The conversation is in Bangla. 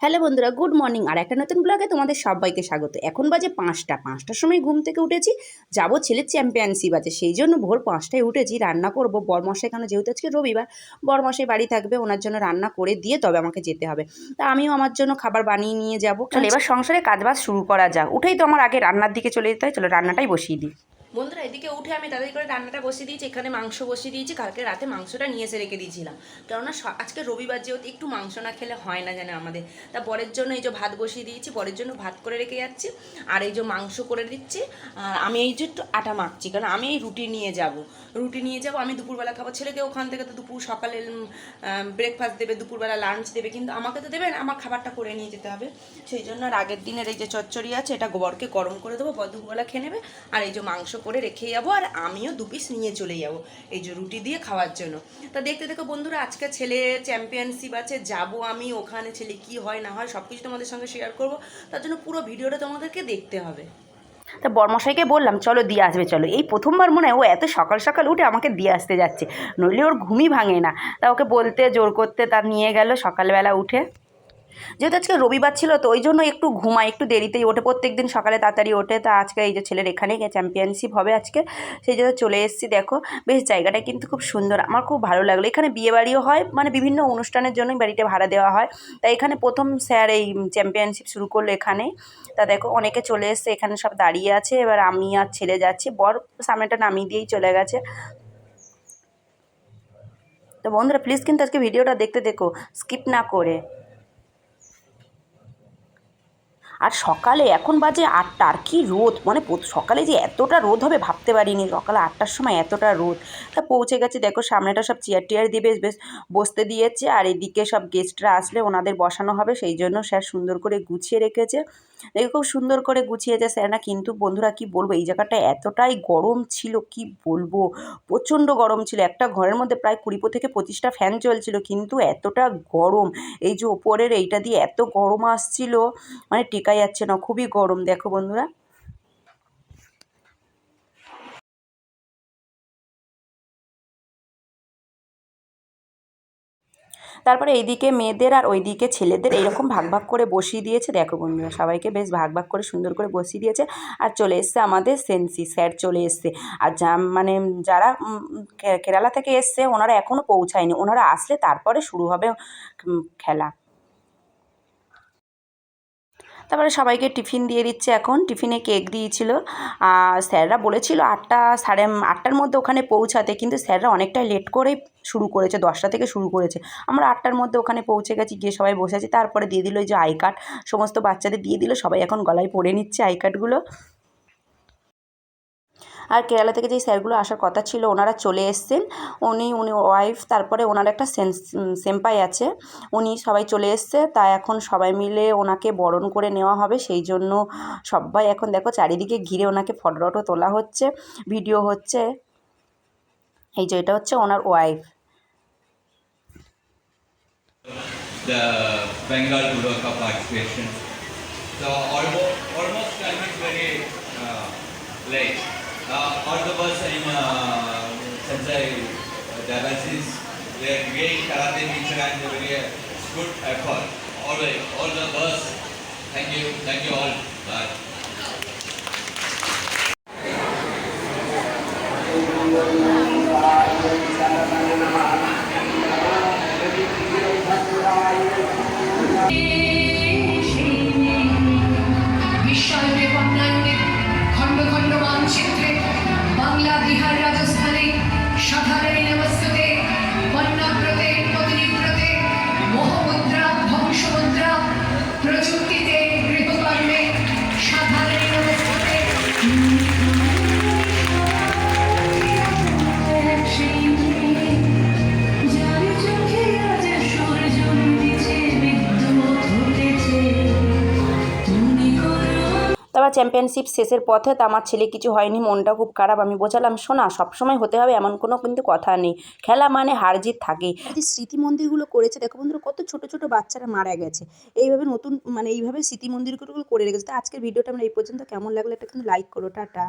হ্যালো বন্ধুরা, গুড মর্নিং। আর একটা নতুন ব্লগে তোমাদের সবাইকে স্বাগত। এখন বাজে 5টার সময় ঘুম থেকে উঠেছি, যাবো ছেলের চ্যাম্পিয়নশিপ আছে, সেই জন্য ভোর 5টায় উঠেছি। রান্না করব, বরমশাই কেন, যেহেতু আজকে রবিবার, বরমশাই বাড়ি থাকবে, ওনার জন্য রান্না করে দিয়ে তবে আমাকে যেতে হবে। তা আমিও আমার জন্য খাবার বানিয়ে নিয়ে যাবো। চলো এবার সংসারে কাজবাজ শুরু করা যাক। উঠেই তো আমার আগে রান্নার দিকে চলে যেতে হয়, চলো রান্নাটাই বসিয়ে দিই। বন্ধুরা, এদিকে উঠে আমি তাড়াতাড়ি করে রান্নাটা বসিয়ে দিয়েছি। এখানে মাংস বসিয়ে দিয়েছি, কালকে রাতে মাংসটা নিয়ে এসে রেখে দিয়েছিলাম, কেননা আজকে রবিবার যেহেতু একটু মাংস না খেলে হয় না জানে আমাদের। তা বরের জন্য এই যে ভাত বসিয়ে দিয়েছি, বরের জন্য ভাত করে রেখে যাচ্ছি, আর এই যে মাংস করে দিচ্ছি। আর আমি এই যে একটু আটা মাখছি, কারণ আমি এই রুটি নিয়ে যাব। আমি দুপুরবেলা খাবো, ছেলেকে ওখান থেকে তো সকালে ব্রেকফাস্ট দেবে, দুপুরবেলা লাঞ্চ দেবে, কিন্তু আমাকে তো দেবে না, আমার খাবারটা করে নিয়ে যেতে হবে। সেই জন্য আর আগের দিনের এই যে চচ্চড়ি আছে, এটা বরকে গরম করে দেবো, বর দুপুরবেলা খেয়ে নেবে। আর এই যে মাংস করে রেখে যাবো, আর আমিও 2 পিস নিয়ে চলে যাব এই যে রুটি দিয়ে খাওয়ার জন্য। তা দেখতে দেখো বন্ধুরা, আজকে ছেলে চ্যাম্পিয়নশিপ আছে, যাব আমি ওখানে, ছেলে কি হয় না হয় সব কিছু তোমাদের সঙ্গে শেয়ার করব। তার জন্য পুরো ভিডিওটা তোমাদেরকে দেখতে হবে। তা বরমশাইকে বললাম চলো দিয়ে আসবে, চলো। এই প্রথমবার মনে হয় ও এত সকাল সকাল উঠে আমাকে দিয়ে আসতে যাচ্ছে, নইলে ওর ঘুমই ভাঙে না। তা ওকে বলতে জোর করতে তার নিয়ে গেল সকালবেলা উঠে। যেহেতু আজকে রবিবার ছিল তো ওই জন্য একটু ঘুমায়, একটু দেরিতেই ওঠে, প্রত্যেক দিন সকালে তাড়াতাড়ি ওঠে। তা আজকে এই যে ছেলের এখানে চ্যাম্পিয়নশিপ হবে আজকে, সেই জন্য চলে এসেছি। দেখো বেশ জায়গাটা কিন্তু খুব সুন্দর, আমার খুব ভালো লাগলো। এখানে বিয়েবাড়িও হয়, মানে বিভিন্ন অনুষ্ঠানের জন্যই বাড়িটা ভাড়া দেওয়া হয়। তাই এখানে প্রথম স্যার এই চ্যাম্পিয়নশিপ শুরু করলো এখানেই। তা দেখো অনেকে চলে এসছে, এখানে সব দাঁড়িয়ে আছে। এবার আমি আর ছেলে যাচ্ছি, বর সামনেটা নামিয়ে দিয়েই চলে গেছে। তো বন্ধুরা প্লিজ কিন্তু আজকে ভিডিওটা দেখতে দেখো, স্কিপ না করে। আর সকালে এখন বাজে 8টা, আর কি রোদ, মানে সকালে যে এতটা রোদ হবে ভাবতে পারিনি, সকালে 8টার সময় এতটা রোদ। তা পৌঁছে গেছে, দেখো সামনেটা সব চেয়ার টেয়ার দিয়ে বেশ বেশ বসতে দিয়েছে, আর এদিকে সব গেস্টরা আসলে ওনাদের বসানো হবে, সেই জন্য স্যার সুন্দর করে গুছিয়ে রেখেছে। দেখো খুব সুন্দর করে গুছিয়েছে স্যার না। কিন্তু বন্ধুরা কি বলবো, এই জায়গাটা এতটাই গরম ছিল, কি বলবো, প্রচণ্ড গরম ছিল। একটা ঘরের মধ্যে প্রায় 20 থেকে 25টা ফ্যান চলছিল, কিন্তু এতটা গরম, এই যে ওপরের এইটা দিয়ে এত গরম আসছিল, মানে টেকা যাচ্ছে না, খুবই গরম। দেখো বন্ধুরা, তারপরে এইদিকে মেয়েদের আর ওইদিকে ছেলেদের এইরকম ভাগ ভাগ করে বসিয়ে দিয়েছে। দেখো বন্ধুরা, সবাইকে বেশ ভাগ ভাগ করে সুন্দর করে বসিয়ে দিয়েছে। আর চলে এসছে আমাদের সেন্সি স্যার চলে এসছে। আর মানে যারা কেরালা থেকে এসছে ওনারা এখনও পৌঁছায়নি, ওনারা আসলে তারপরে শুরু হবে খেলা। তারপরে সবাইকে টিফিন দিয়ে দিচ্ছে, এখন টিফিনে কেক দিয়েছিল। আর স্যাররা বলেছিল 8টা, সাড়ে 8টার মধ্যে ওখানে পৌঁছাতে, কিন্তু স্যাররা অনেকটাই লেট করেই শুরু করেছে, 10টা থেকে শুরু করেছে। আমরা 8টার মধ্যে ওখানে পৌঁছে গেছি, গিয়ে সবাই বসে আছি। তারপরে দিয়ে দিল এই যে আই কার্ড, সমস্ত বাচ্চাদের দিয়ে দিল, সবাই এখন গলায় পরে নিচ্ছে আই কার্ডগুলো। আর কেরালা থেকে যেই স্যারগুলো আসার কথা ছিল ওনারা চলে এসছেন, উনি ওয়াইফ, তারপরে ওনার একটা সেম্পাই আছে, উনি সবাই চলে এসছে। তা এখন সবাই মিলে ওনাকে বরণ করে নেওয়া হবে, সেই জন্য সবাই এখন দেখো চারিদিকে ঘিরে ওনাকে ফটো টটো তোলা হচ্ছে, ভিডিও হচ্ছে। এই যে এটা হচ্ছে ওনার wife. The Bengal Budoka participation. So almost time is very late. All the bus in Sensei dialysis, they are doing karate teacher and very good effort. All the bus. Thank you all. Bye. বিশ্বায়নে বন্যায়নে খণ্ড খণ্ড মানচিত্রে বাংলা বিহার রাজস্থানে সাধারণী নমস্তে বন্যাব্রতে পত্নীব্রতে মোহমুদ্রা ধ্বংসমুদ্রা প্রযুক্তিতে গৃহকর্মে সাধারণী নমস্তে। তারপর চ্যাম্পিয়নশিপ শেষের পথে, তো আমার ছেলে কিছু হয়নি, মনটা খুব খারাপ। আমি বোঝালাম শোনা, সবসময় হতে হবে এমন কোনো কিন্তু কথা নেই, খেলা মানে হার জিত থাকেই। যে স্মৃতি মন্দিরগুলো করেছে দেখো বন্ধুরা, কত ছোট ছোট বাচ্চারা মারা গেছে, এইভাবে নতুন মানে এইভাবে স্মৃতি মন্দিরগুলো করে রেখেছে। তো আজকের ভিডিওটা আমরা এই পর্যন্ত, কেমন লাগলো একটা কিন্তু লাইক করো, টাটা।